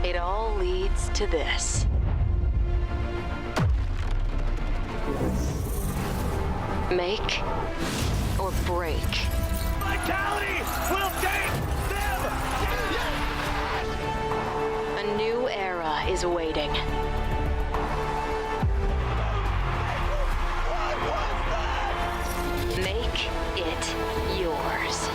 It all leads to this. Make or break. Vitality will take them! A new era is waiting. What was that? Make it yours.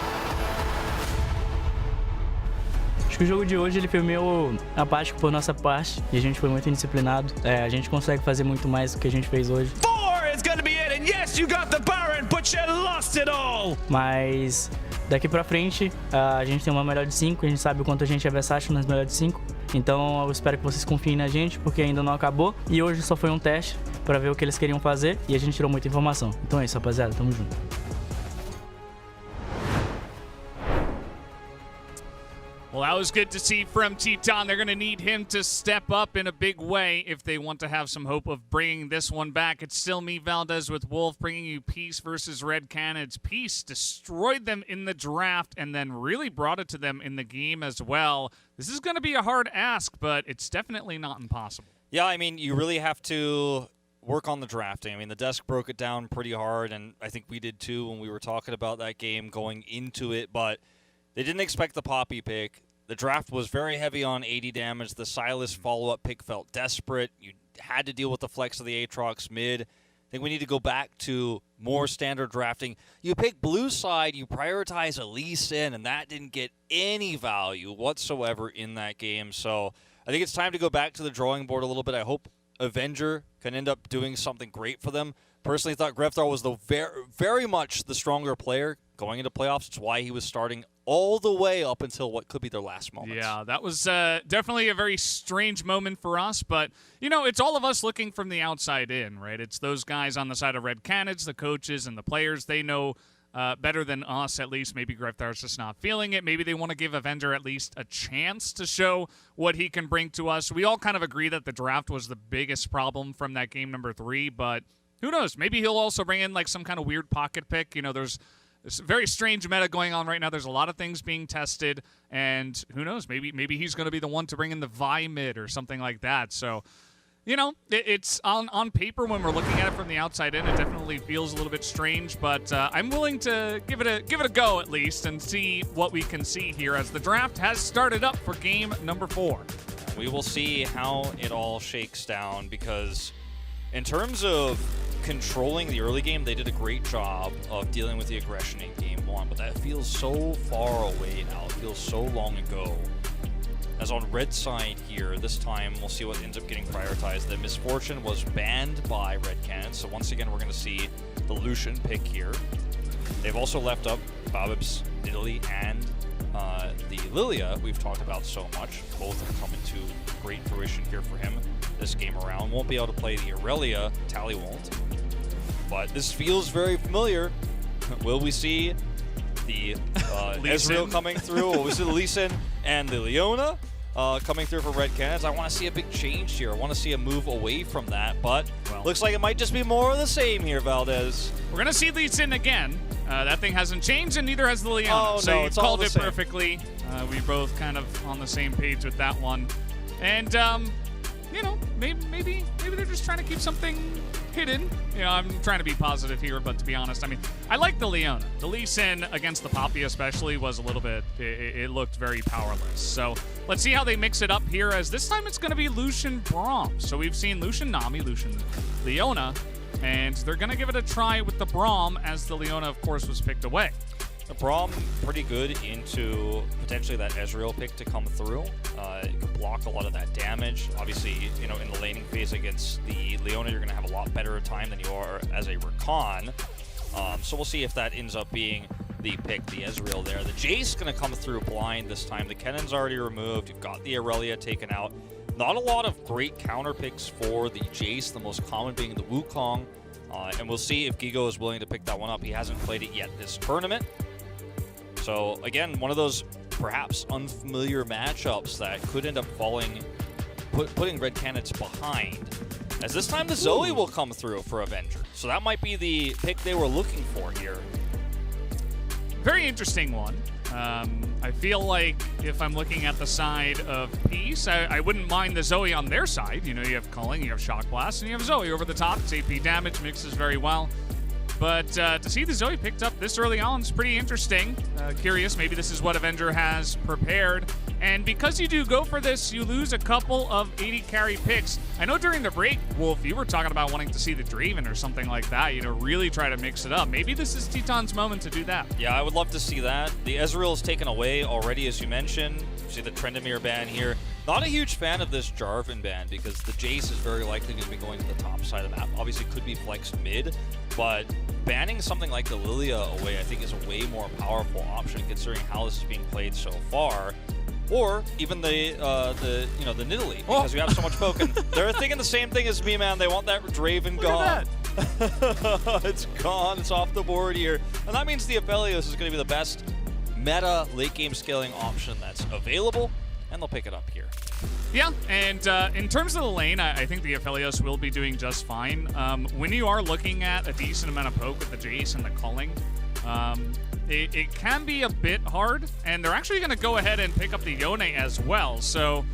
Acho que o jogo de hoje ele foi meio apático por nossa parte e a gente foi muito indisciplinado. A gente consegue fazer muito mais do que a gente fez hoje. 4 is gonna be it, and yes, you got the Baron, but you lost it all! Mas daqui pra frente a gente tem uma melhor de 5, a gente sabe o quanto a gente é versátil nas melhores de 5. Então eu espero que vocês confiem na gente, porque ainda não acabou. E hoje só foi um teste pra ver o que eles queriam fazer e a gente tirou muita informação. Então é isso, rapaziada, tamo junto. Well, that was good to see from Teton. They're going to need him to step up in a big way if they want to have some hope of bringing this one back. It's still me, Valdez, with Wolf, bringing you Peace versus Red Canids. Peace destroyed them in the draft and then really brought it to them in the game as well. This is going to be a hard ask, but it's definitely not impossible. Yeah, I mean, you really have to work on the drafting. I mean, the desk broke it down pretty hard, and I think we did too when we were talking about that game going into it, but they didn't expect the Poppy pick. The draft was very heavy on 80 damage. The Silas follow-up pick felt desperate. You had to deal with the flex of the Aatrox mid. I think we need to go back to more standard drafting. You pick blue side, you prioritize a Lee Sin, and that didn't get any value whatsoever in that game. So I think it's time to go back to the drawing board a little bit. I hope Avenger can end up doing something great for them. Personally thought Grevthar was the very much the stronger player going into playoffs. It's why he was starting all the way up until what could be their last moments. Yeah, that was definitely a very strange moment for us, but, you know, it's all of us looking from the outside in, right? It's those guys on the side of Red Canids, the coaches and the players. They know better than us, at least. Maybe Grevthar's just not feeling it. Maybe they want to give Avenger at least a chance to show what he can bring to us. We all kind of agree that the draft was the biggest problem from that game number 3, but who knows? Maybe he'll also bring in, like, some kind of weird pocket pick. You know, there's a very strange meta going on right now. There's a lot of things being tested, and who knows? Maybe he's going to be the one to bring in the Vi mid or something like that. So, you know, it's on paper when we're looking at it from the outside in, it definitely feels a little bit strange, but I'm willing to give it a go at least and see what we can see here as the draft has started up for game number 4. We will see how it all shakes down, because in terms of controlling the early game, they did a great job of dealing with the aggression in game 1, but that feels so far away now. It feels so long ago. As on red side here, this time we'll see what ends up getting prioritized. The Misfortune was banned by Red Canids, so once again we're going to see the Lucian pick here. They've also left up Babip's Italy and the Lillia we've talked about so much. Both have come into great fruition here for him this game around. Won't be able to play the Aurelia, Tally won't. But this feels very familiar. Will we see the Ezreal coming through? Will we see the Lee Sin and the Leona coming through for Red Canids? I want to see a big change here. I want to see a move away from that, but looks like it might just be more of the same here, Valdez. We're going to see Lee Sin again. That thing hasn't changed, and neither has the Leona. Oh, so no, you it's all called the it same. perfectly. We both kind of on the same page with that one. And, you know, maybe they're just trying to keep something hidden. You know, I'm trying to be positive here, but to be honest, I mean, I like the Leona. The Lee Sin against the Poppy especially was a little bit, it looked very powerless. So let's see how they mix it up here, as this time it's going to be Lucian Braum. So we've seen Lucian Nami, Lucian Leona, and they're going to give it a try with the Braum, as the Leona, of course, was picked away. The Braum pretty good into potentially that Ezreal pick to come through. It could block a lot of that damage. Obviously, you know, in the laning phase against the Leona, you're going to have a lot better time than you are as a Rakan. So we'll see if that ends up being the pick, the Ezreal there. The Jayce going to come through blind this time. The Cannon's already removed. You've got the Aurelia taken out. Not a lot of great counter picks for the Jayce, the most common being the Wukong. And we'll see if Guigo is willing to pick that one up. He hasn't played it yet this tournament. So again, one of those perhaps unfamiliar matchups that could end up putting Red Canids behind. As this time the Zoe will come through for Avenger. So that might be the pick they were looking for here. Very interesting one. I feel like if I'm looking at the side of Peace, I wouldn't mind the Zoe on their side. You know, you have Culling, you have Shock Blast, and you have Zoe over the top. It's AP damage, mixes very well. But to see the Zoe picked up this early on is pretty interesting. Curious, maybe this is what Avenger has prepared. And because you do go for this, you lose a couple of 80 carry picks. I know during the break, Wolf, you were talking about wanting to see the Draven or something like that, you know, really try to mix it up. Maybe this is Teton's moment to do that. Yeah, I would love to see that. The Ezreal is taken away already, as you mentioned. You see the Trendemir ban here. Not a huge fan of this Jarvan ban because the Jayce is very likely going to be going to the top side of the map. Obviously, could be flexed mid, but banning something like the Lillia away, I think, is a way more powerful option considering how this is being played so far. Or even the Nidalee, because we have so much poke. They're thinking the same thing as me, man. They want that Draven gone. It's gone. It's off the board here. And that means the Aphelios is going to be the best meta late game scaling option that's available, and they'll pick it up here. Yeah, and in terms of the lane, I think the Aphelios will be doing just fine. When you are looking at a decent amount of poke with the Jayce and the Culling, it can be a bit hard, and they're actually going to go ahead and pick up the Yone as well. So,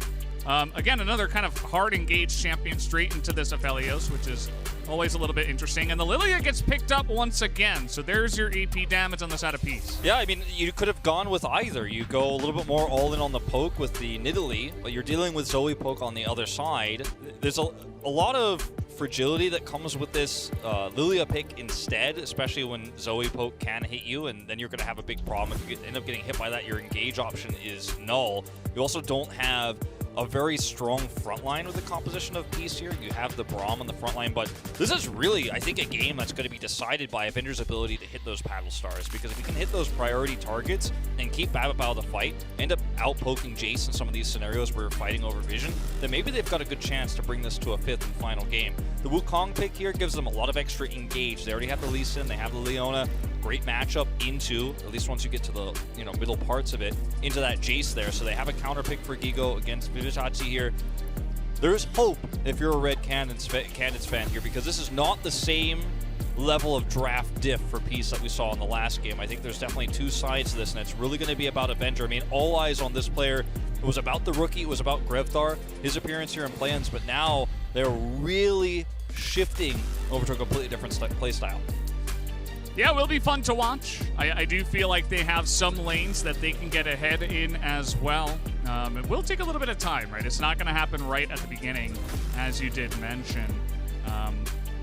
again, another kind of hard engaged champion straight into this Aphelios, which is always a little bit interesting. And the Lillia gets picked up once again, so there's your AP damage on the side of Peace. Yeah, I mean, you could have gone with either. You go a little bit more all in on the poke with the Nidalee, but you're dealing with Zoe poke on the other side. There's a lot of fragility that comes with this Lillia pick instead, especially when Zoe poke can hit you, and then you're going to have a big problem. If you end up getting hit by that, your engage option is null. You also don't have a very strong front line with the composition of Peace here. You have the Braum on the front line, but this is really, I think, a game that's going to be decided by Avenger's ability to hit those paddle stars, because if you can hit those priority targets and keep Babip out of the fight, end up out-poking Jayce in some of these scenarios where you're fighting over vision, then maybe they've got a good chance to bring this to a 5th and final game. The Wukong pick here gives them a lot of extra engage. They already have the Lucian, they have the Leona. Great matchup into, at least once you get to the middle parts of it, into that Jayce there. So they have a counter pick for Guigo against Vizicsacsi here. There's hope if you're a Red Canids fan here, because this is not the same level of draft diff for Peace that we saw in the last game. I think there's definitely two sides to this, and it's really going to be about Avenger. I mean, all eyes on this player. It was about the rookie, it was about Grevthar, his appearance here in play-ins, but now they're really shifting over to a completely different play style. Yeah, it will be fun to watch. I do feel like they have some lanes that they can get ahead in as well. It will take a little bit of time, right? It's not going to happen right at the beginning, as you did mention.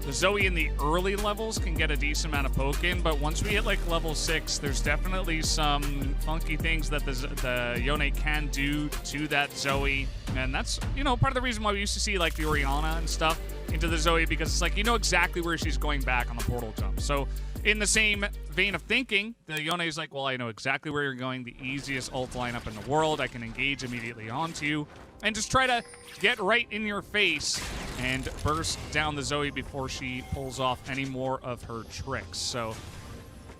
The Zoe in the early levels can get a decent amount of poke in, but once we hit like level 6, there's definitely some funky things that the Yone can do to that Zoe. And that's, part of the reason why we used to see like the Orianna and stuff into the Zoe, because it's like, exactly where she's going back on the portal jump. So in the same vein of thinking, the Yone is like, well, I know exactly where you're going, the easiest ult lineup in the world. I can engage immediately onto you and just try to get right in your face and burst down the Zoe before she pulls off any more of her tricks. So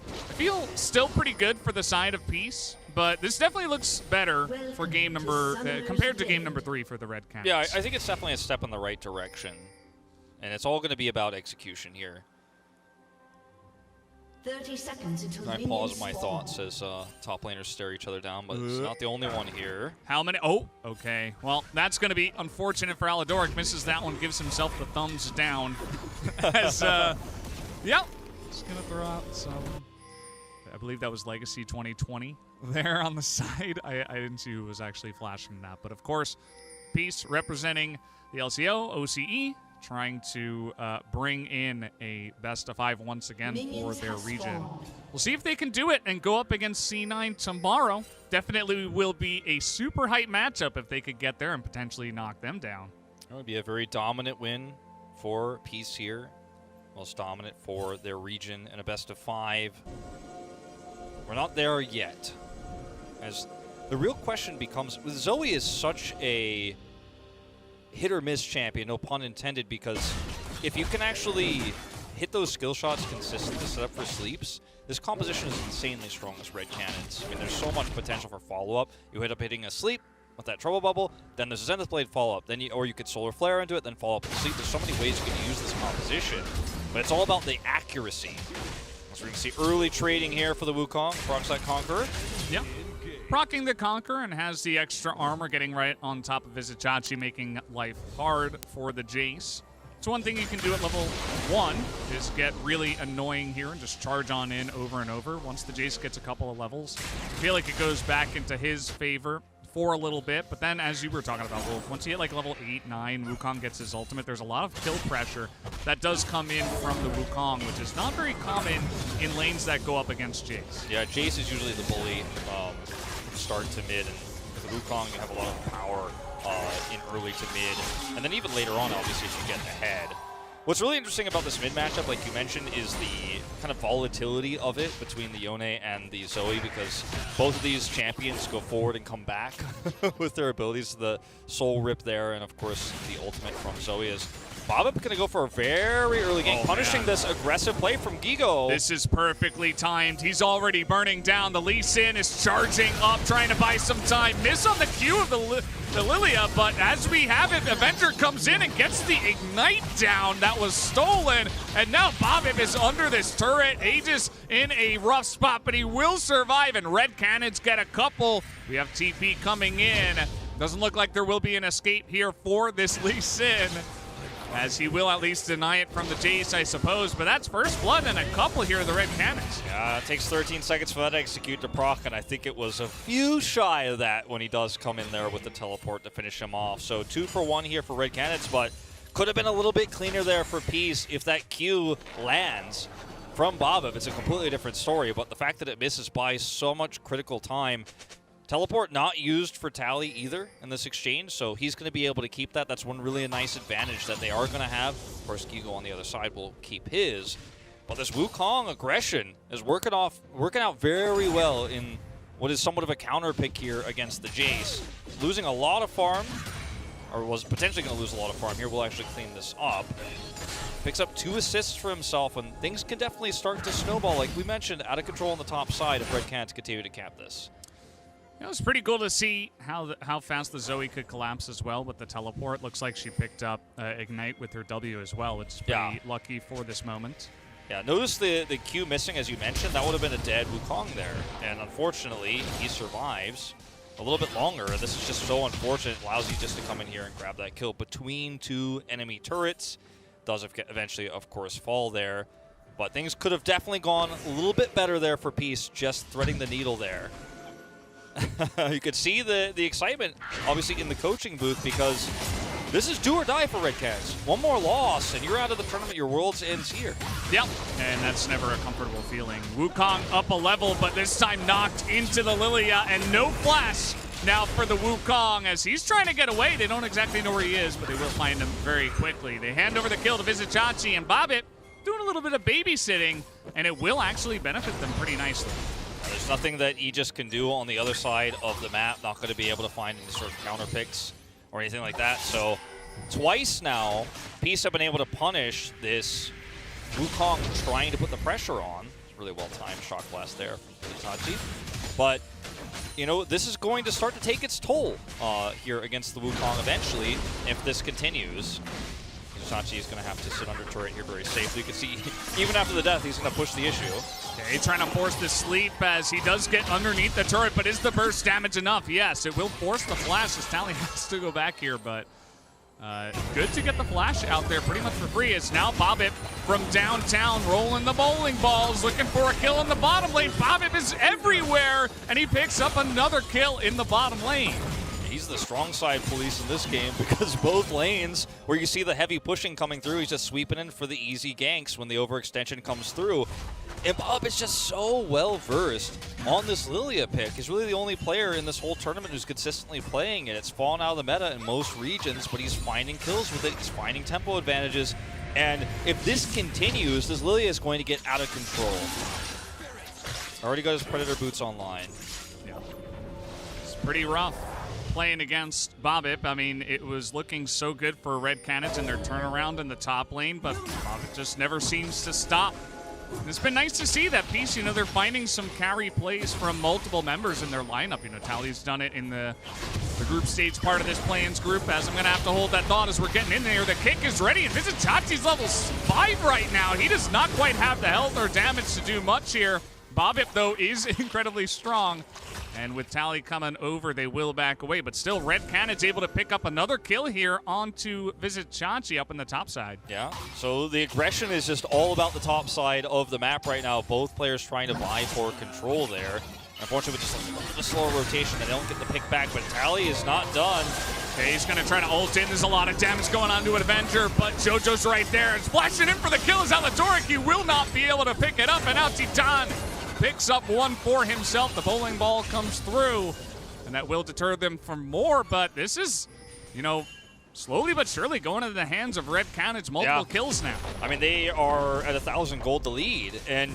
I feel still pretty good for the side of Peace, but this definitely looks better for game number, compared to game number 3 for the Red Canids. Yeah, I think it's definitely a step in the right direction, and it's all going to be about execution here. 30 seconds until I pause my thoughts as top laners stare each other down, but it's not the only one here. How many? Oh, okay. Well, that's going to be unfortunate for Aladoric. Misses that one, gives himself the thumbs down. As, yeah, just going to throw out some, I believe that was Legacy 2020 there on the side. I didn't see who was actually flashing that. But of course, Peace representing the LCO, OCE, trying to bring in a best-of-5 once again for their region. We'll see if they can do it and go up against C9 tomorrow. Definitely will be a super hype matchup if they could get there and potentially knock them down. It would be a very dominant win for Peace here. Most dominant for their region in a best-of-5. We're not there yet. As the real question becomes, with Zoe is such a hit-or-miss champion, no pun intended, because if you can actually hit those skill shots consistently set up for sleeps, this composition is insanely strong as Red Canids. I mean, there's so much potential for follow-up. You end up hitting a sleep with that Trouble Bubble, then there's a Zenith Blade follow-up, then or you could Solar Flare into it, then follow up with sleep. There's so many ways you can use this composition, but it's all about the accuracy. So we can see early trading here for the Wukong, Peroxide Conqueror. Yeah. Proccing the Conqueror and has the extra armor getting right on top of Vizicsacsi, making life hard for the Jayce. So one thing you can do at level 1 is get really annoying here and just charge on in over and over. Once the Jayce gets a couple of levels, I feel like it goes back into his favor for a little bit. But then, as you were talking about, Wolf, once you hit like level 8, 9, Wukong gets his ultimate, there's a lot of kill pressure that does come in from the Wukong, which is not very common in lanes that go up against Jayce. Yeah, Jayce is usually the bully from start to mid, and with the Wukong, you have a lot of power in early to mid, and then even later on, obviously, if you get ahead. What's really interesting about this mid matchup, like you mentioned, is the kind of volatility of it between the Yone and the Zoe, because both of these champions go forward and come back with their abilities. The Soul Rip there, and of course, the ultimate from Zoe is Babip going to go for a very early gank, punishing this aggressive play from Guigo. This is perfectly timed. He's already burning down. The Lee Sin is charging up, trying to buy some time. Miss on the Q of the Lillia, but as we have it, Avenger comes in and gets the Ignite down that was stolen, and now Babip is under this turret. Aegis in a rough spot, but he will survive, and Red Canids get a couple. We have TP coming in. Doesn't look like there will be an escape here for this Lee Sin, as he will at least deny it from the Jayce, I suppose. But that's first blood and a couple here of the Red Canids. Yeah, it takes 13 seconds for that to execute the proc, and I think it was a few shy of that when he does come in there with the teleport to finish him off. So 2 for 1 here for Red Canids, but could have been a little bit cleaner there for Peace if that Q lands from Babip. It's a completely different story, but the fact that it misses by so much critical time. Teleport not used for Tally either in this exchange, so he's going to be able to keep that. That's one really nice advantage that they are going to have. Of course, Guigo on the other side will keep his. But this Wukong aggression is working out very well in what is somewhat of a counter pick here against the Jayce. Losing a lot of farm, or was potentially going to lose a lot of farm here. We'll actually clean this up. Picks up 2 assists for himself, and things can definitely start to snowball. Like we mentioned, out of control on the top side if Red Canids continue to cap this. It was pretty cool to see how fast the Zoe could collapse as well with the teleport. Looks like she picked up Ignite with her W as well, which is pretty lucky for this moment. Yeah, notice the Q missing, as you mentioned. That would have been a dead Wukong there. And unfortunately, he survives a little bit longer. This is just so unfortunate. It allows you just to come in here and grab that kill between 2 enemy turrets. Does eventually, of course, fall there. But things could have definitely gone a little bit better there for Peace, just threading the needle there. You could see the excitement, obviously, in the coaching booth, because this is do or die for Red Canids. One more loss, and you're out of the tournament. Your world's ends here. Yep, and that's never a comfortable feeling. Wukong up a level, but this time knocked into the Lillia, and no flash now for the Wukong as he's trying to get away. They don't exactly know where he is, but they will find him very quickly. They hand over the kill to Vizicsacsi, and Babip doing a little bit of babysitting, and it will actually benefit them pretty nicely. There's nothing that Aegis can do on the other side of the map. Not going to be able to find any sort of counter picks or anything like that. So twice now, Peace have been able to punish this Wukong trying to put the pressure on. It's really well-timed shock blast there from Vizicsacsi. But, you know, this is going to start to take its toll here against the Wukong eventually if this continues. Vizicsacsi is going to have to sit under turret here very safely. You can see, even after the death, he's going to push the issue. Okay, trying to force the sleep as he does get underneath the turret, but is the burst damage enough? Yes, it will force the flash as Tally has to go back here, but good to get the flash out there pretty much for free. It's now Babip from downtown rolling the bowling balls, looking for a kill in the bottom lane. Babip is everywhere, and he picks up another kill in the bottom lane. He's the strong side police in this game because both lanes where you see the heavy pushing coming through, he's just sweeping in for the easy ganks when the overextension comes through. And Bob is just so well-versed on this Lillia pick. He's really the only player in this whole tournament who's consistently playing it. It's fallen out of the meta in most regions, but he's finding kills with it. He's finding tempo advantages. And if this continues, this Lillia is going to get out of control. Already got his Predator boots online. Yeah. It's pretty rough playing against Babip. I mean, it was looking so good for Red Canids in their turnaround in the top lane, but Babip just never seems to stop. It's been nice to see that piece. You know, they're finding some carry plays from multiple members in their lineup. You know, Tally's done it in the group stage part of this play-ins group, as I'm going to have to hold that thought as we're getting in there. The kick is ready, and Vizicsacsi's level 5 right now. He does not quite have the health or damage to do much here. Babip, though, is incredibly strong. And with Tally coming over, they will back away. But still, Red Canids able to pick up another kill here onto Vizicsacsi up in the top side. Yeah, so the aggression is just all about the top side of the map right now. Both players trying to vie for control there. Unfortunately, with just a slower rotation, they don't get the pick back, but Tally is not done. Okay, he's going to try to ult in. There's a lot of damage going on to an Avenger, but Jojo's right there. And splashing in for the kill is Aladoric. He will not be able to pick it up, and now Titan picks up one for himself. The bowling ball comes through, and that will deter them from more, but this is, you know, slowly but surely going into the hands of Red Canids. Multiple kills now. I mean, they are at 1,000 gold to lead, and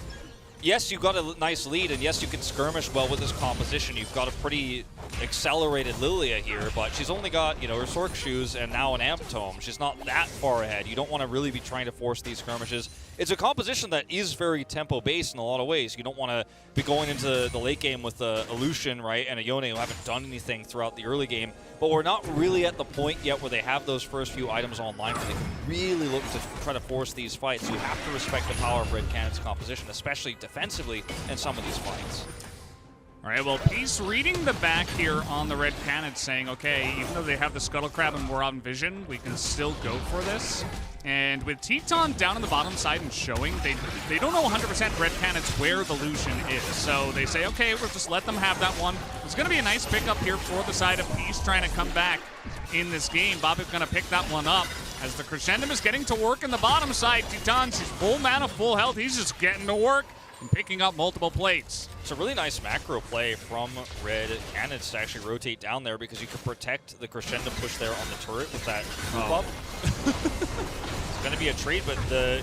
yes, you got a nice lead, and yes, you can skirmish well with this composition. You've got a pretty accelerated Lillia here, but she's only got, you know, her Sork shoes and now an Amp Tome. She's not that far ahead. You don't want to really be trying to force these skirmishes. It's a composition that is very tempo-based in a lot of ways. You don't want to be going into the late game with a Lucian, right, and a Yone who haven't done anything throughout the early game, but we're not really at the point yet where they have those first few items online where they can really look to try to force these fights. You have to respect the power of Red Canids' composition, especially defensively in some of these fights. All right, well, Peace reading the back here on the Red Canids, saying, okay, even though they have the Scuttle Crab and we're on vision, we can still go for this. And with Teton down on the bottom side and showing, they don't know 100% Red Canids where the Lucian is. So they say, okay, we'll just let them have that one. It's going to be a nice pickup here for the side of Peace trying to come back in this game. Babip going to pick that one up as the Crescendum is getting to work in the bottom side. Teton's full mana, full health. He's just getting to work and picking up multiple plates. It's a really nice macro play from Red Canids to actually rotate down there because you can protect the Crescendo push there on the turret with that move up. It's going to be a trade, but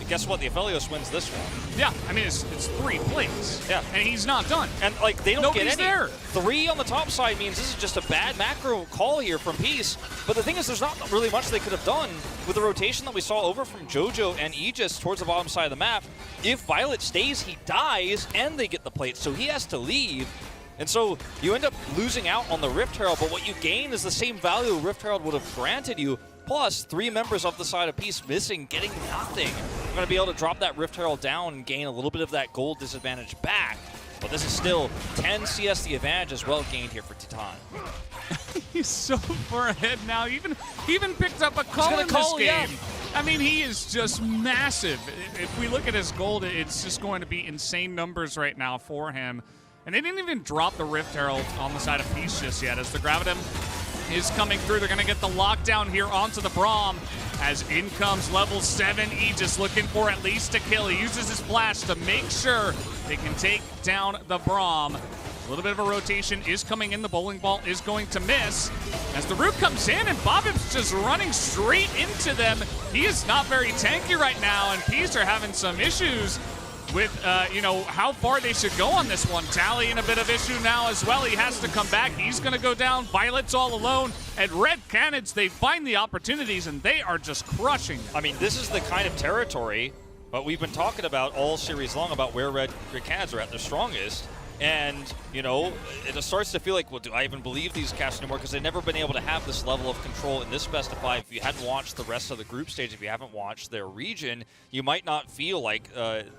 guess what? The Aphelios wins this one. Yeah, I mean, it's 3 plates. Yeah. And he's not done. And, like, they don't Nobody's get any. there. 3 on the top side means this is just a bad macro call here from Peace. But the thing is, there's not really much they could have done with the rotation that we saw over from Jojo and Aegis towards the bottom side of the map. If Violet stays, he dies, and they get the plate, so he has to leave. And so you end up losing out on the Rift Herald, but what you gain is the same value Rift Herald would have granted you, plus 3 members of the side of Peace missing, getting nothing. You're going to be able to drop that Rift Herald down and gain a little bit of that gold disadvantage back. But this is still 10 CS the advantage as well gained here for Titan. He's so far ahead now. He even picked up a call in this game. Yeah. I mean, he is just massive. If we look at his gold, it's just going to be insane numbers right now for him. And they didn't even drop the Rift Herald on the side of Peace just yet. As the Gravitum is coming through, they're going to get the lockdown here onto the Braum. As in comes level 7 Aegis, looking for at least a kill. He uses his flash to make sure they can take down the Braum. A little bit of a rotation is coming in. The bowling ball is going to miss. As the root comes in and Babip's just running straight into them. He is not very tanky right now, and Peace are having some issues with, you know, how far they should go on this one. Tally in a bit of issue now as well. He has to come back. He's going to go down. Violet's all alone. And Red Canids, they find the opportunities, and they are just crushing them. I mean, this is the kind of territory, but we've been talking about all series long about where Red Canids are at their strongest. And, you know, it starts to feel like, well, do I even believe these cats anymore? Because they've never been able to have this level of control in this best of 5. If you hadn't watched the rest of the group stage, if you haven't watched their region, you might not feel like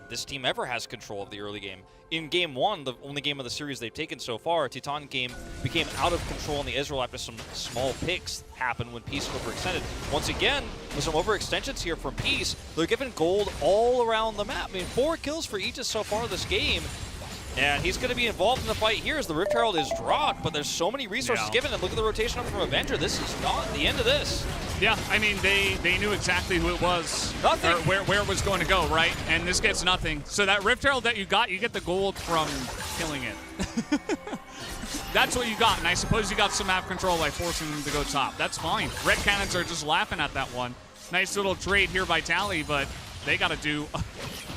this team ever has control of the early game. In Game 1, the only game of the series they've taken so far, Titan game became out of control in the Israel after some small picks happened when Peace overextended. Once again, with some overextensions here from Peace, they're given gold all around the map. I mean, 4 kills for Aegis so far this game. And he's going to be involved in the fight here as the Rift Herald is dropped, but there's so many resources given. And look at the rotation up from Avenger. This is not the end of this. Yeah, I mean, they knew exactly who it was. Nothing. Or where it was going to go, right? And this gets nothing. So that Rift Herald that you get the gold from killing it. That's what you got. And I suppose you got some map control by forcing them to go top. That's fine. Red Canids are just laughing at that one. Nice little trade here by Tally, but they got to do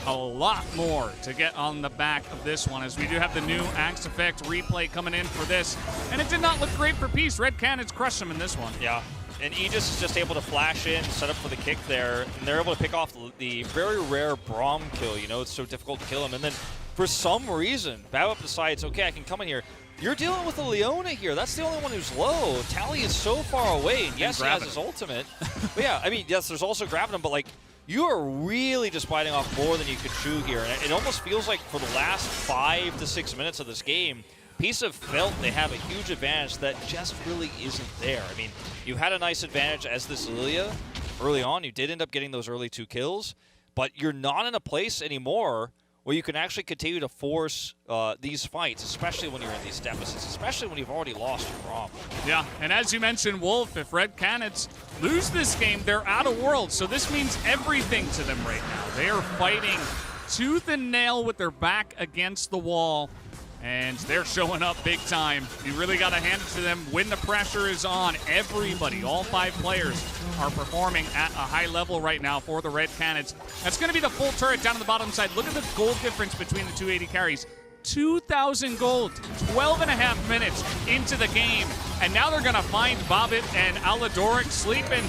a lot more to get on the back of this one, as we do have the new Axe Effect replay coming in for this. And it did not look great for Peace. Red Canids crushed them in this one. Yeah, and Aegis is just able to flash in, set up for the kick there, and they're able to pick off the very rare Braum kill. You know, it's so difficult to kill him. And then for some reason, Babip decides, okay, I can come in here. You're dealing with the Leona here. That's the only one who's low. Tally is so far away, and yes, he has his ultimate. But yeah, I mean, yes, there's also Gravitum, but like, you are really just biting off more than you could chew here. And it almost feels like for the last 5 to 6 minutes of this game, Peace have felt they have a huge advantage that just really isn't there. I mean, you had a nice advantage as this Lillia early on. You did end up getting those early 2 kills, but you're not in a place anymore where you can actually continue to force these fights, especially when you're in these deficits, especially when you've already lost your Braum. Yeah, and as you mentioned, Wolf, if Red Canids lose this game, they're out of world. So this means everything to them right now. They are fighting tooth and nail with their back against the wall, and they're showing up big time. You really got to hand it to them when the pressure is on. Everybody, all 5 players, are performing at a high level right now for the Red Canids. That's going to be the full turret down on the bottom side. Look at the gold difference between the 280 carries. 2,000 gold, 12.5 minutes into the game, and now they're going to find Babip and Aladoric sleeping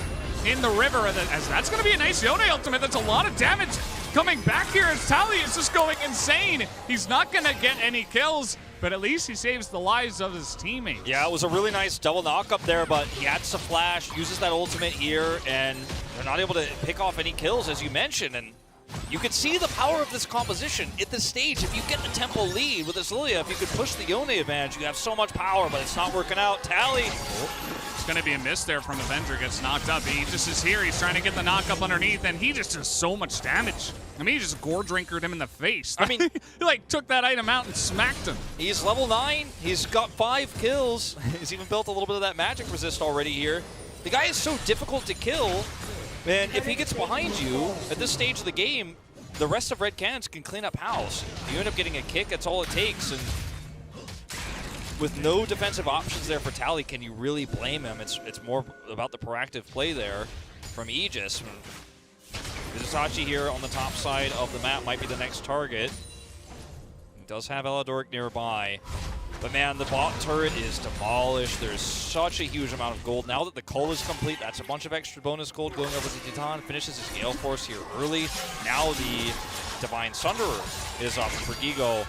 in the river, as that's going to be a nice Yone ultimate. That's a lot of damage coming back here as Tally is just going insane. He's not going to get any kills, but at least he saves the lives of his teammates. Yeah, it was a really nice double knock up there, but he adds a flash, uses that ultimate here, and they're not able to pick off any kills, as you mentioned. And you can see the power of this composition at this stage. If you get the tempo lead with this Lillia, if you could push the Yone advantage, you have so much power, but it's not working out. Tally. It's going to be a miss there from Avenger, gets knocked up. He just is here. He's trying to get the knock up underneath, and he just does so much damage. I mean, he just gore drinkered him in the face. I mean, he like took that item out and smacked him. He's level 9. He's got 5 kills. He's even built a little bit of that magic resist already here. The guy is so difficult to kill, and if he gets behind you at this stage of the game, the rest of Red Canids can clean up house. You end up getting a kick, that's all it takes, and with no defensive options there for Tally, can you really blame him? It's more about the proactive play there from Aegis. Vizicsacsi here on the top side of the map might be the next target. He does have Aladoric nearby. But man, the bot turret is demolished. There's such a huge amount of gold. Now that the cull is complete, that's a bunch of extra bonus gold going over to Titan. Finishes his Gale Force here early. Now the Divine Sunderer is up for Guigo.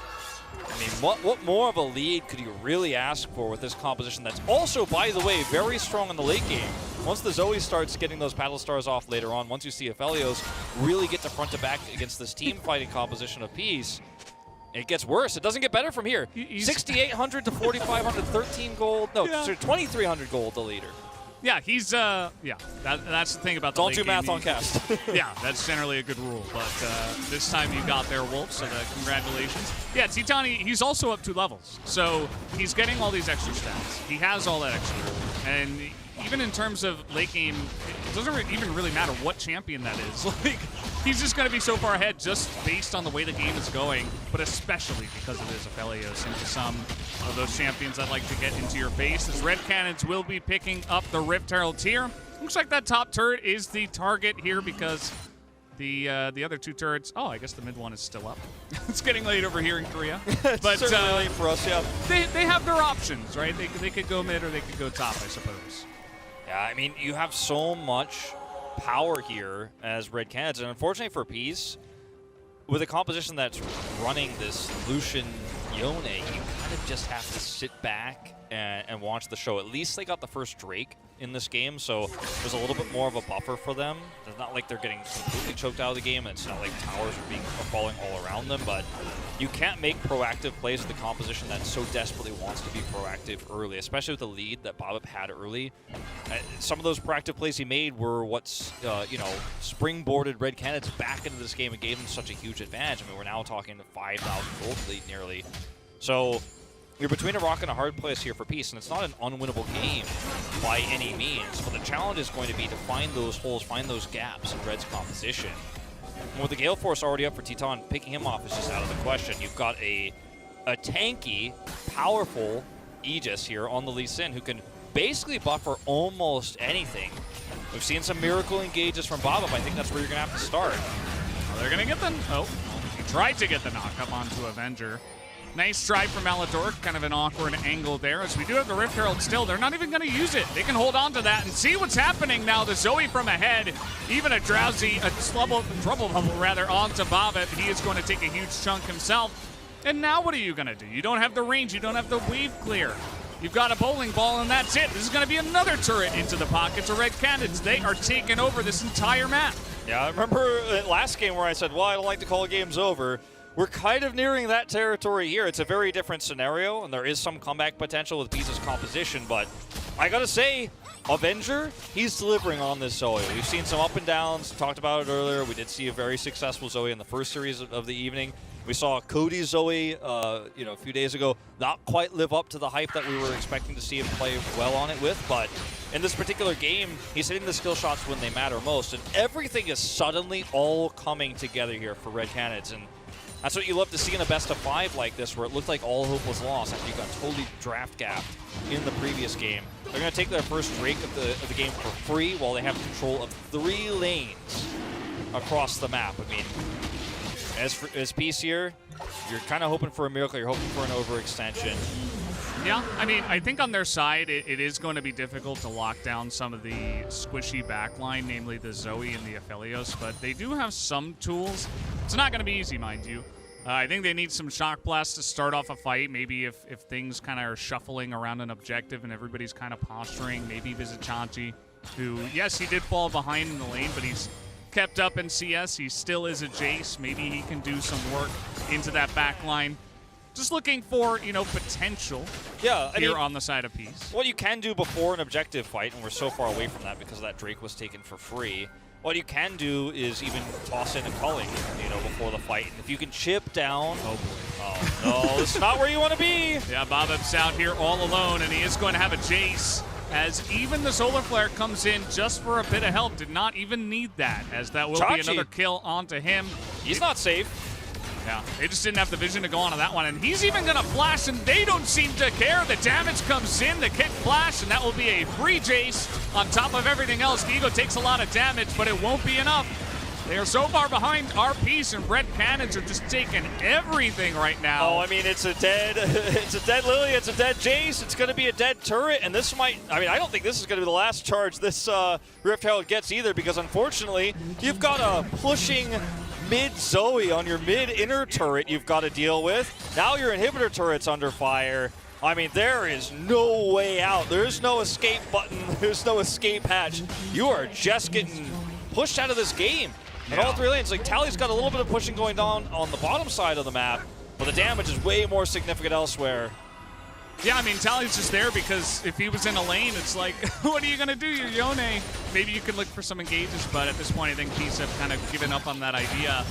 I mean, what more of a lead could you really ask for with this composition that's also, by the way, very strong in the late game? Once the Zoe starts getting those Battle Stars off later on, once you see Aphelios really get to front to back against this team fighting composition of Peace, it gets worse. It doesn't get better from here. 6,800 to 4,500, 13 gold. No, yeah. sorry, 2,300 gold, the leader. Yeah, he's, that's the thing about the Don't late do math game. on cast. Yeah, that's generally a good rule, but this time you got there, Wolf, so congratulations. Yeah, Titani, he's also up 2 levels, so he's getting all these extra stats. He has all that extra, and even in terms of late game, it doesn't even really matter what champion that is. Like, he's just going to be so far ahead just based on the way the game is going, but especially because of his Aphelios into some of those champions that like to get into your face. As Red Canids will be picking up the Rift Herald tier. Looks like that top turret is the target here because the other 2 turrets, oh, I guess the mid one is still up. It's getting late over here in Korea. But certainly late for us, yeah. They have their options, right? They could go mid or they could go top, I suppose. Yeah, I mean, you have so much power here as Red Canids, and unfortunately for Peace, with a composition that's running this Lucian Yone, you kind of just have to sit back and watch the show. At least they got the first Drake in this game, so there's a little bit more of a buffer for them. It's not like they're getting completely choked out of the game, and it's not like towers are falling all around them, but you can't make proactive plays with the composition that so desperately wants to be proactive early, especially with the lead that Babip had early. Some of those proactive plays he made were what's, springboarded Red Canids back into this game and gave them such a huge advantage. I mean, we're now talking 5,000 gold lead nearly. So you're between a rock and a hard place here for Peace, and it's not an unwinnable game by any means, but the challenge is going to be to find those holes, find those gaps in Red's composition. And with the Gale Force already up for Titan, picking him off is just out of the question. You've got a tanky, powerful Aegis here on the Lee Sin who can basically buffer almost anything. We've seen some miracle engages from Babip. I think that's where you're going to have to start. Well, they're going to get the... Oh, he tried to get the knock up onto Avenger. Nice try from Aladoric, kind of an awkward angle there. As we do have the Rift Herald still, they're not even going to use it. They can hold on to that and see what's happening now. The Zoe from ahead, even a trouble bubble rather, onto Babip. He is going to take a huge chunk himself. And now what are you going to do? You don't have the range, you don't have the wave clear. You've got a bowling ball and that's it. This is going to be another turret into the pockets of Red Canids. They are taking over this entire map. Yeah, I remember last game where I said, well, I don't like to call games over. we're kind of nearing that territory here. It's a very different scenario, and there is some comeback potential with Pisa's composition, but I gotta say, Avenger, he's delivering on this Zoe. We've seen some up and downs, talked about it earlier. We did see a very successful Zoe in the first series of the evening. We saw Cody's Zoe, a few days ago, not quite live up to the hype that we were expecting to see him play well on it with, but in this particular game, he's hitting the skill shots when they matter most, and everything is suddenly all coming together here for Red Canids, and that's what you love to see in a best-of-5 like this, where it looked like all hope was lost after you got totally draft gapped in the previous game. They're going to take their first Drake of the game for free while they have control of 3 lanes across the map. I mean, as Peace here, you're kind of hoping for a miracle. You're hoping for an overextension. Yeah, I mean, I think on their side, it is going to be difficult to lock down some of the squishy backline, namely the Zoe and the Aphelios, but they do have some tools. It's not going to be easy, mind you. I think they need some Shock Blast to start off a fight. Maybe if things kind of are shuffling around an objective and everybody's kind of posturing, maybe Vizicsacsi, who, yes, he did fall behind in the lane, but he's kept up in CS. He still is a Jayce. Maybe he can do some work into that backline. Just looking for, potential here on the side of Peace. What you can do before an objective fight, and we're so far away from that because that Drake was taken for free, what you can do is even toss in a culling, before the fight. And if you can chip down... Oh, boy. Oh, no, this is not where you want to be. Yeah, Babip's out here all alone, and he is going to have a Jayce, as even the Solar Flare comes in just for a bit of help. Did not even need that, as that will be another kill onto him. He's not safe. Yeah, they just didn't have the vision to go onto that one, and he's even going to flash, and they don't seem to care. The damage comes in, the kick flash, and that will be a free Jayce on top of everything else. Guigo takes a lot of damage, but it won't be enough. They are so far behind our piece, and Red Canids are just taking everything right now. Oh, I mean, it's a dead Lillia, it's a dead Jayce, it's going to be a dead turret, and this might, I don't think this is going to be the last charge this Rift Herald gets either, because unfortunately, you've got a pushing mid-Zoe on your mid-inner turret you've got to deal with. Now your inhibitor turret's under fire. I mean, there is no way out. There's no escape button. There's no escape hatch. You are just getting pushed out of this game. And all 3 lanes, like Tally's got a little bit of pushing going on the bottom side of the map, but the damage is way more significant elsewhere. Yeah, I mean, Tally's just there because if he was in a lane, it's like, what are you going to do? You're Yone. Maybe you can look for some engages, but at this point, I think Peace have kind of given up on that idea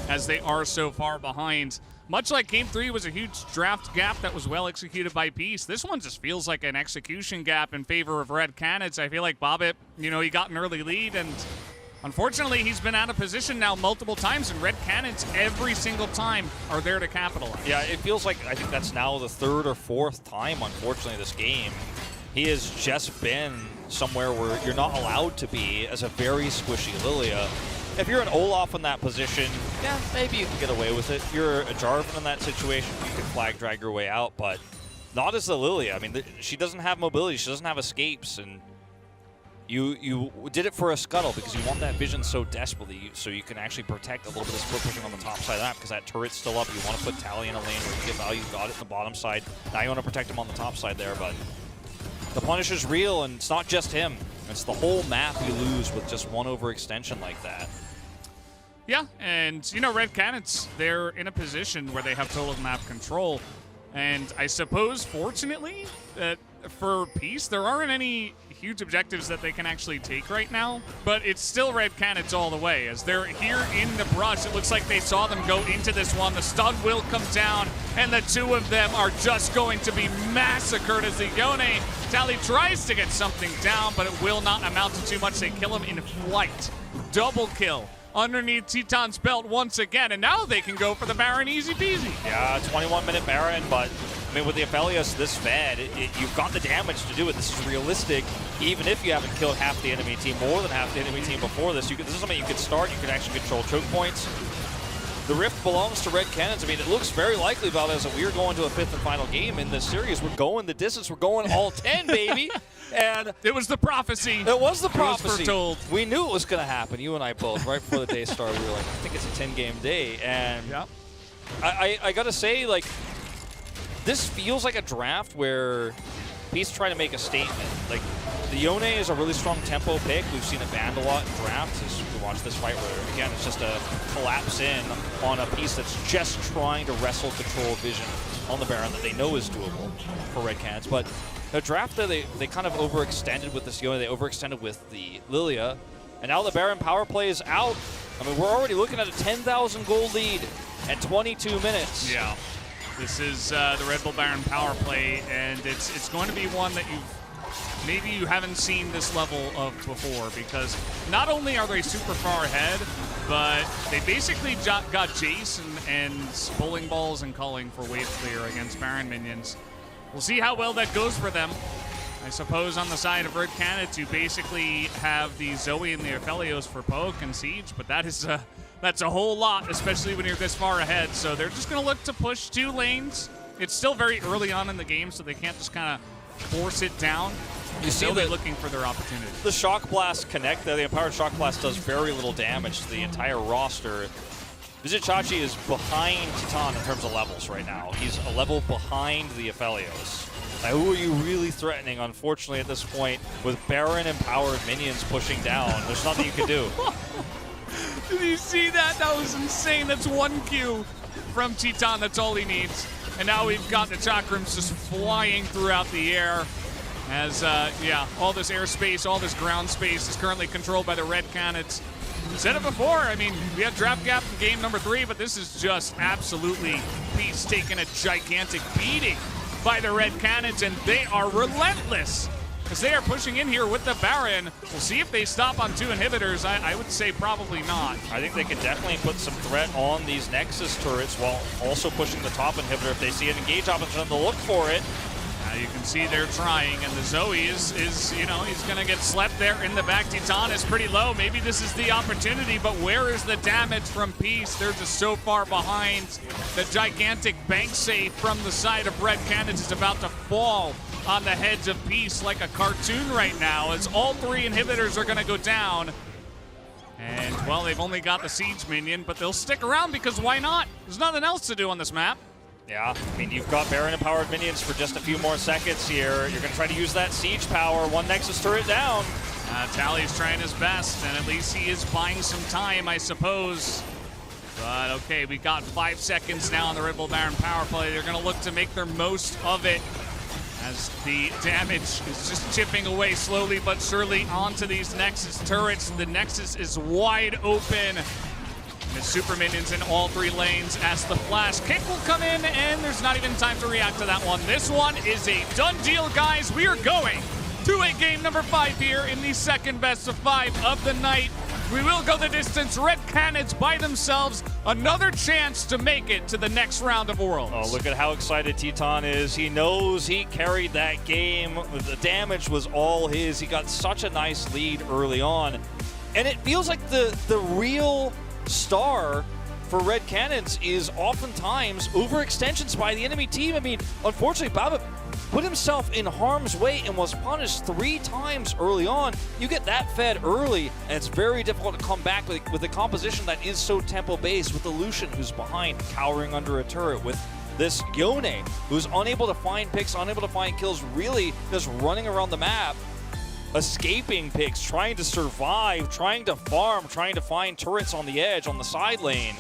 as they are so far behind. Much like Game 3 was a huge draft gap that was well executed by Peace, this one just feels like an execution gap in favor of Red Canids. I feel like Babip, he got an early lead, and unfortunately, he's been out of position now multiple times, and Red Canids every single time are there to capitalize. Yeah, it feels like, I think that's now the 3rd or 4th time, unfortunately, this game. He has just been somewhere where you're not allowed to be as a very squishy Lillia. If you're an Olaf in that position, yeah, maybe you can get away with it. You're a Jarvan in that situation, you can flag drag your way out, but not as the Lillia. I mean, she doesn't have mobility, she doesn't have escapes, and You did it for a scuttle because you want that vision so desperately, so you can actually protect a little bit of split pushing on the top side of that, because that turret's still up. You want to put Tally in a lane where you get value. Got it in the bottom side. Now you want to protect him on the top side there, but the punish is real, and it's not just him. It's the whole map you lose with just one overextension like that. Yeah, and Red Canids, they're in a position where they have total map control, and I suppose, fortunately, that for Peace, there aren't any huge objectives that they can actually take right now, but it's still Red Canids all the way. As they're here in the brush, it looks like they saw them go into this one. The stun will come down, and the 2 of them are just going to be massacred as the Yone Tally tries to get something down, but it will not amount to too much. They kill him in flight. Double kill underneath Teton's belt once again, and now they can go for the Baron easy peasy. Yeah, 21-minute Baron, but I mean, with the Aphelios this fed, you've got the damage to do it. This is realistic. Even if you haven't killed half the enemy team, more than half the enemy team before this, this is something you could start. You can actually control choke points. The Rift belongs to Red Canids. I mean, it looks very likely, Valdez, that we're going to a 5th and final game in this series. We're going the distance. We're going all 10, baby. And it was the prophecy. It was the prophecy. It was foretold. We knew it was going to happen. You and I both, right before the day started. We were like, I think it's a 10-game day. And yeah. I got to say, like, this feels like a draft where Peace trying to make a statement. Like, The Yone is a really strong tempo pick. We've seen it banned a lot in drafts as we watch this fight where, again, it's just a collapse in on a piece that's just trying to wrestle control vision on the Baron that they know is doable for Red Canids. But the draft there, they kind of overextended with this Yone. They overextended with the Lillia. And now the Baron power play is out. I mean, we're already looking at a 10,000 gold lead at 22 minutes. Yeah. This is the Red Bull Baron power play, and it's going to be one that maybe you haven't seen this level of before, because not only are they super far ahead, but they basically got Jayce and bowling balls and culling for wave clear against Baron minions. We'll see how well that goes for them. I suppose on the side of Red Canids, you basically have the Zoe and the Aphelios for poke and siege, but that's a whole lot, especially when you're this far ahead. So they're just going to look to push 2 lanes. It's still very early on in the game, so they can't just kind of force it down. You see they're looking for their opportunity. The Shock Blast connect there. The Empowered Shock Blast does very little damage to the entire roster. Vizicsacsi is behind Titan in terms of levels right now. He's a level behind the Aphelios. Now, who are you really threatening? Unfortunately, at this point, with Baron empowered minions pushing down, there's nothing you can do. Did you see that? That was insane. That's 1 Q from Titan. That's all he needs. And now we've got the chakrams just flying throughout the air. As, yeah, all this airspace, all this ground space is currently controlled by the Red Canids. Said it before, I mean, we had Draft Gap in game number 3, but this is just absolutely Peace taking a gigantic beating by the Red Canids, and they are relentless as they are pushing in here with the Baron. We'll see if they stop on 2 inhibitors. I would say probably not. I think they could definitely put some threat on these Nexus turrets while also pushing the top inhibitor. If they see an engage option, they'll look for it. You can see they're trying, and the Zoe is you know, he's going to get slept there in the back. Titan is pretty low. Maybe this is the opportunity, but where is the damage from Peace? They're just so far behind. The gigantic bank save from the side of Red Canids is about to fall on the heads of Peace like a cartoon right now, as all 3 inhibitors are going to go down. And, well, they've only got the Siege minion, but they'll stick around because why not? There's nothing else to do on this map. Yeah, I mean, you've got Baron-empowered minions for just a few more seconds here. You're going to try to use that siege power. 1 Nexus turret down. Tally's trying his best, and at least he is buying some time, I suppose. But, okay, we got 5 seconds now on the Red Bull Baron power play. They're going to look to make their most of it as the damage is just chipping away slowly but surely onto these Nexus turrets. The Nexus is wide open. The super minions in all 3 lanes as the flash kick will come in, and there's not even time to react to that one. This one is a done deal, guys. We are going to a game number 5 here in the second best of 5 of the night. We will go the distance. Red Canids by themselves. Another chance to make it to the next round of Worlds. Oh, look at how excited Titan is. He knows he carried that game. The damage was all his. He got such a nice lead early on. And it feels like the real star for Red Canids is oftentimes overextensions by the enemy team. I mean, unfortunately, Babip put himself in harm's way and was punished 3 times early on. You get that fed early, and it's very difficult to come back with a composition that is so tempo-based, with the Lucian who's behind, cowering under a turret, with this Yone who's unable to find picks, unable to find kills, really just running around the map, escaping picks, trying to survive, trying to farm, trying to find turrets on the edge, on the side lane.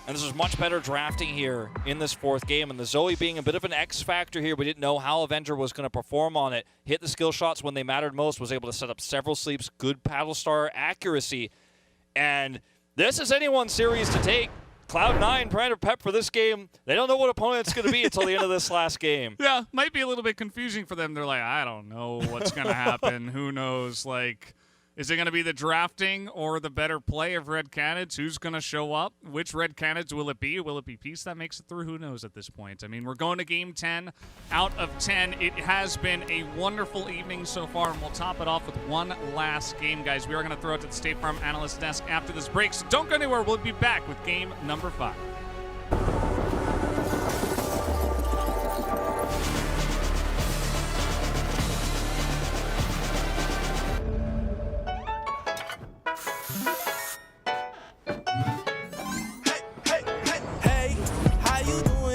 And this is much better drafting here in this 4th game. And the Zoe being a bit of an X factor here. We didn't know how Avenger was going to perform on it. Hit the skill shots when they mattered most, was able to set up several sleeps, good paddle star accuracy. And this is anyone's series to take. Cloud9 trying to prep for this game. They don't know what opponent it's going to be until the end of this last game. Yeah, might be a little bit confusing for them. They're like, I don't know what's going to happen. Who knows? Like, is it going to be the drafting or the better play of Red Canids? Who's going to show up? Which Red Canids will it be? Will it be Peace that makes it through? Who knows at this point? I mean, we're going to game 10 out of 10. It has been a wonderful evening so far, and we'll top it off with one last game, guys. We are going to throw it to the State Farm Analyst Desk after this break, so don't go anywhere. We'll be back with game number 5.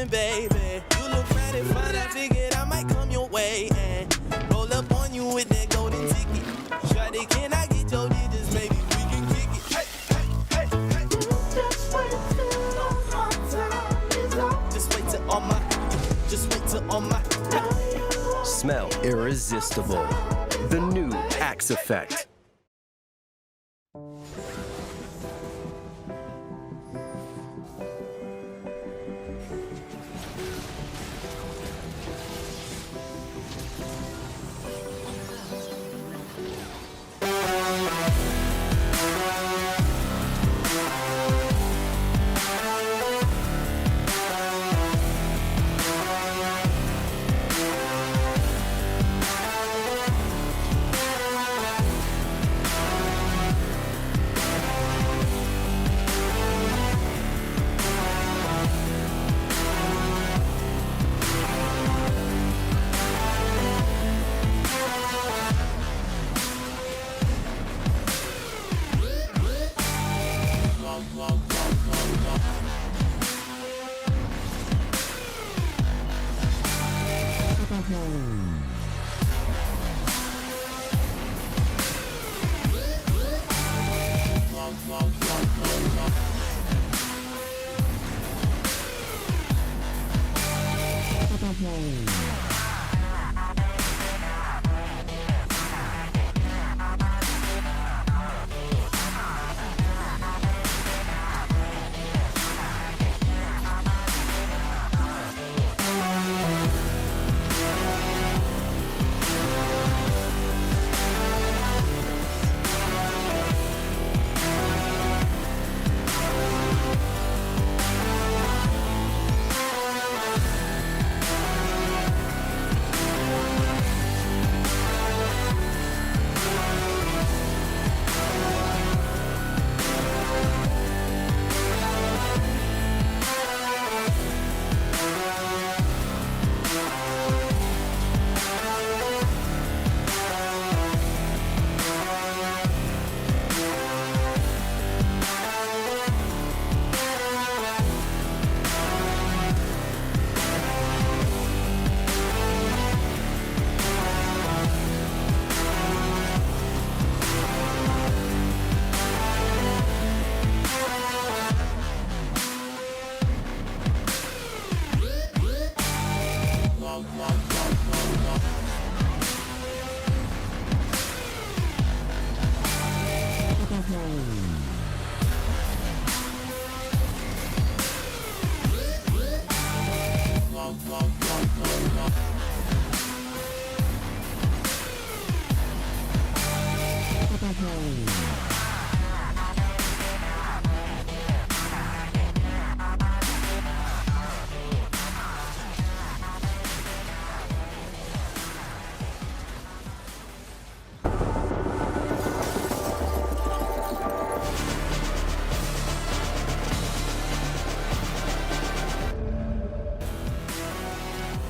Baby, you look mighty fine. I figured I might come your way and roll up on you with that golden ticket. irresistible. The new Axe Effect.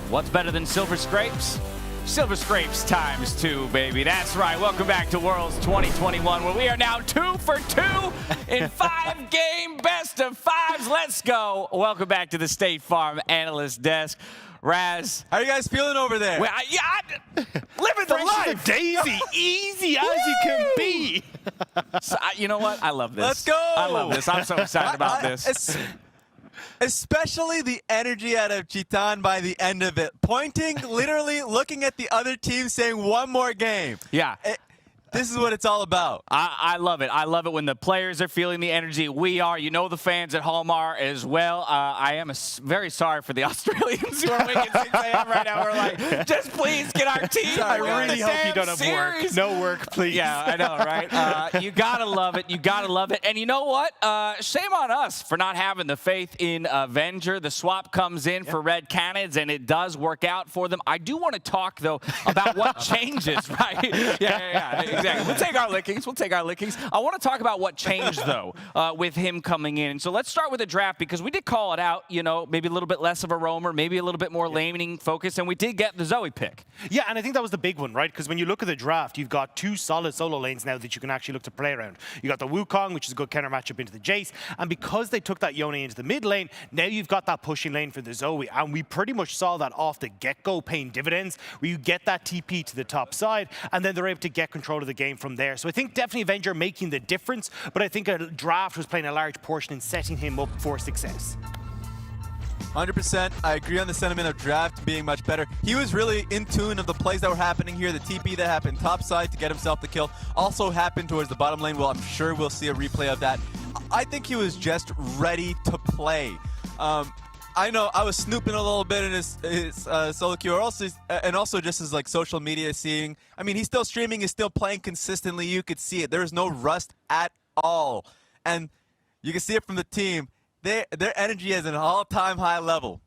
What's better than Silver Scrapes? Silver Scrapes times 2, baby. That's right. Welcome back to Worlds 2021, where we are now 2 for 2 in 5-game best of 5s. Let's go. Welcome back to the State Farm Analyst Desk. Raz. How are you guys feeling over there? Well, living the life. Daisy, easy as you can be. So, you know what? I love this. Let's go. I love this. I'm so excited about this. Especially the energy out of Chitan by the end of it. Pointing, literally looking at the other team saying, one more game. Yeah. This is what it's all about. I love it. I love it when the players are feeling the energy. We are. You know the fans at home are as well. I am very sorry for the Australians who are waking 6 a.m. right now. We're like, just please get our team. I really hope you don't have work. No work, please. Yeah, I know, right? You got to love it. You got to love it. And you know what? Shame on us for not having the faith in Avenger. The swap comes in for Red Canids, and it does work out for them. I do want to talk, though, about what changes, right? Yeah. Exactly. We'll take our lickings. We'll take our lickings. I want to talk about what changed, though, with him coming in. So let's start with the draft, because we did call it out, you know, maybe a little bit less of a roamer, maybe a little bit more laning focus, and we did get the Zoe pick. Yeah, and I think that was the big one, right? Because when you look at the draft, you've got 2 solid solo lanes now that you can actually look to play around. You got the Wukong, which is a good counter matchup into the Jayce, and because they took that Yone into the mid lane, now you've got that pushing lane for the Zoe, and we pretty much saw that off the get-go paying dividends, where you get that TP to the top side, and then they're able to get control of the game from there. So I think definitely Avenger making the difference, but I think a draft was playing a large portion in setting him up for success. 100%. I agree on the sentiment of draft being much better. He was really in tune of the plays that were happening here. The TP that happened topside to get himself the kill also happened towards the bottom lane. Well, I'm sure we'll see a replay of that. I think he was just ready to play. I know I was snooping a little bit in his solo queue, and also just his like social media seeing. I mean, he's still streaming, he's still playing consistently. You could see it. There is no rust at all, and you can see it from the team. Their energy is at an all-time high level.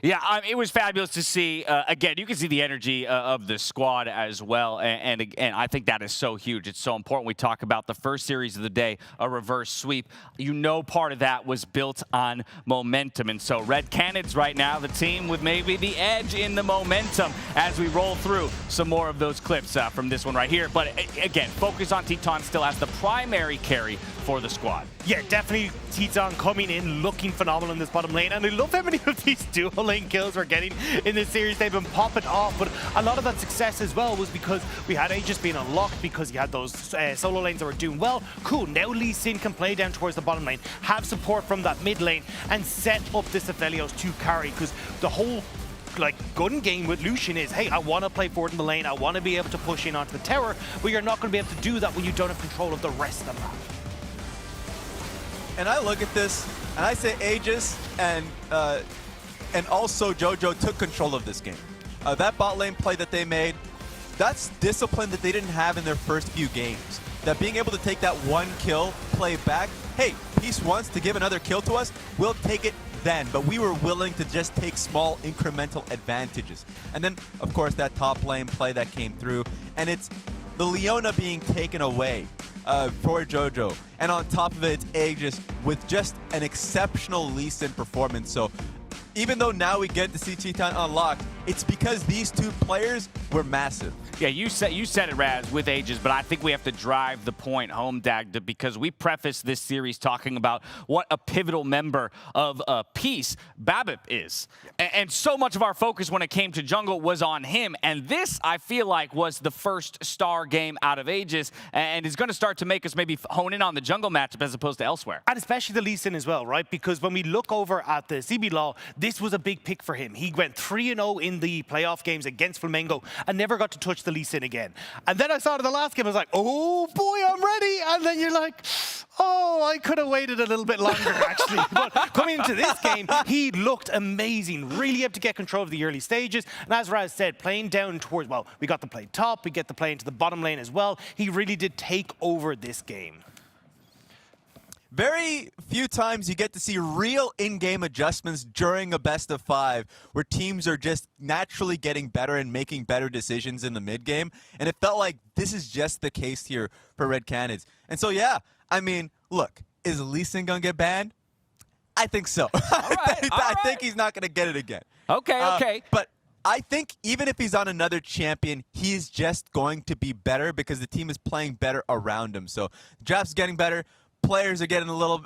Yeah, it was fabulous to see. Again, you can see the energy of the squad as well, and I think that is so huge. It's so important. We talk about the first series of the day, a reverse sweep. You know, part of that was built on momentum, and so Red Canids right now, the team with maybe the edge in the momentum as we roll through some more of those clips from this one right here. But again, focus on Teton still as the primary carry for the squad. Yeah, definitely Teton coming in looking phenomenal in this bottom lane, and I love how many of these dual lane kills we're getting in this series. They've been popping off, but a lot of that success as well was because we had Aegis being unlocked, because you had those solo lanes that were doing well. Cool, now Lee Sin can play down towards the bottom lane, have support from that mid lane, and set up this Aphelios to carry, because the whole gun game with Lucian is, hey, I want to play forward in the lane, I want to be able to push in onto the tower, but you're not going to be able to do that when you don't have control of the rest of the map. And I look at this, and I say Aegis and also Jojo took control of this game. That bot lane play that they made, that's discipline that they didn't have in their first few games. That being able to take that one kill, play back, hey, Peace wants to give another kill to us, we'll take it then. But we were willing to just take small incremental advantages. And then, of course, that top lane play that came through, and it's the Leona being taken away for Jojo. And on top of it, it's Aegis with just an exceptional Lee Sin performance. So even though now we get to see Teton unlocked, it's because these two players were massive. Yeah, you said it, Raz, with Aegis, but I think we have to drive the point home, Dagda, because we prefaced this series talking about what a pivotal member of Peace Babip is. And so much of our focus when it came to jungle was on him, and this, I feel like, was the first star game out of Aegis, and is going to start to make us maybe hone in on the jungle matchup as opposed to elsewhere. And especially the Lee Sin as well, right? Because when we look over at the CBLOL, this was a big pick for him. He went 3-0 in the playoff games against Flamengo and never got to touch the Lee Sin again. And then I saw it in the last game, I was like, oh boy, I'm ready. And then you're like, oh, I could have waited a little bit longer, actually. But coming into this game, he looked amazing, really able to get control of the early stages. And as Raz said, playing down towards, well, we got to play top, we get to play into the bottom lane as well. He really did take over this game. Very few times you get to see real in-game adjustments during a best of 5 where teams are just naturally getting better and making better decisions in the mid-game. And it felt like this is just the case here for Red Canids. And so, yeah, I mean, look, is Lee Sin going to get banned? I think so. I think he's not going to get it again. Okay. But I think even if he's on another champion, he's just going to be better because the team is playing better around him. So the draft's getting better. Players are getting a little,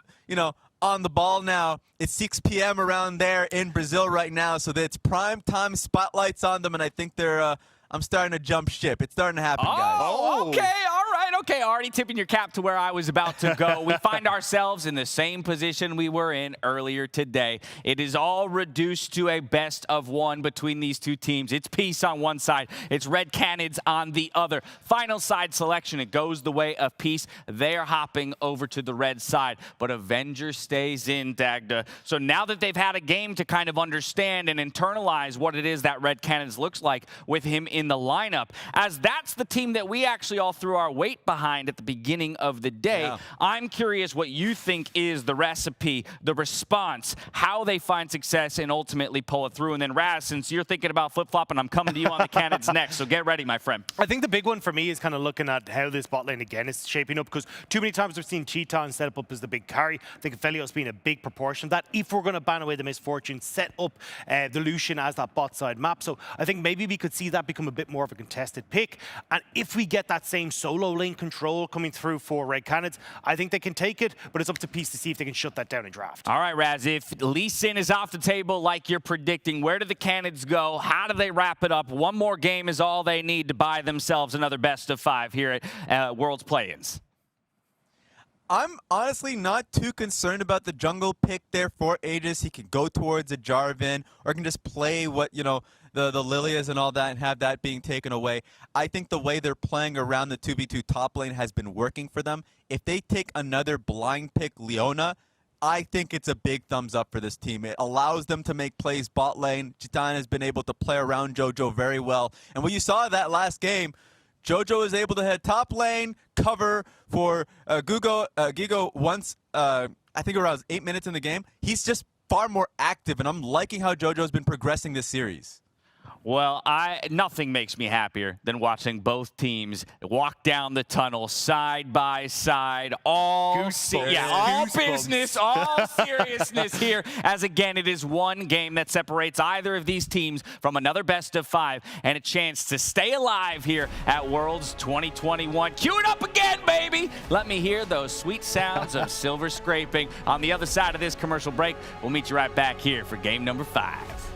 on the ball now. It's 6 p.m. around there in Brazil right now, so that it's prime time spotlights on them, and I think they're, I'm starting to jump ship. It's starting to happen, guys. Oh, okay, all right, okay. Already tipping your cap to where I was about to go. We find ourselves in the same position we were in earlier today. It is all reduced to a best of 1 between these two teams. It's Peace on one side. It's Red Canids on the other. Final side selection. It goes the way of Peace. They're hopping over to the red side, but Avenger stays in, Dagda. So now that they've had a game to kind of understand and internalize what it is that Red Canids looks like with him in the lineup, as that's the team that we actually all threw our weight behind at the beginning of the day. Yeah. I'm curious what you think is the recipe, the response, how they find success and ultimately pull it through. And then Raz, since you're thinking about flip-flopping, I'm coming to you on the Canids next, so get ready, my friend. I think the big one for me is kind of looking at how this bot lane again is shaping up, because too many times we've seen Teton set up as the big carry. I think Aphelios being a big proportion of that. If we're going to ban away the Misfortune, set up the Lucian as that bot side map. So I think maybe we could see that become a bit more of a contested pick. And if we get that same solo lane control coming through for Red Canids, I think they can take it, but it's up to Peace to see if they can shut that down in draft. All right, Raz, if Lee Sin is off the table like you're predicting, where do the Canids go? How do they wrap it up? One more game is all they need to buy themselves another best of 5 here at World's Play-Ins. I'm honestly not too concerned about the jungle pick there for Aegis. He can go towards a Jarvan or can just play what, you know, the Lillias and all that and have that being taken away. I think the way they're playing around the 2v2 top lane has been working for them. If they take another blind pick Leona, I think it's a big thumbs up for this team. It allows them to make plays bot lane. Jitan has been able to play around Jojo very well. And what you saw that last game, Jojo is able to head top lane, cover for Guigo once, I think around 8 minutes in the game. He's just far more active, and I'm liking how Jojo's been progressing this series. Well, nothing makes me happier than watching both teams walk down the tunnel side by side, all business, all seriousness here, as again, it is one game that separates either of these teams from another best of 5 and a chance to stay alive here at Worlds 2021. Cue it up again, baby! Let me hear those sweet sounds of silver scraping. On the other side of this commercial break, we'll meet you right back here for game number 5.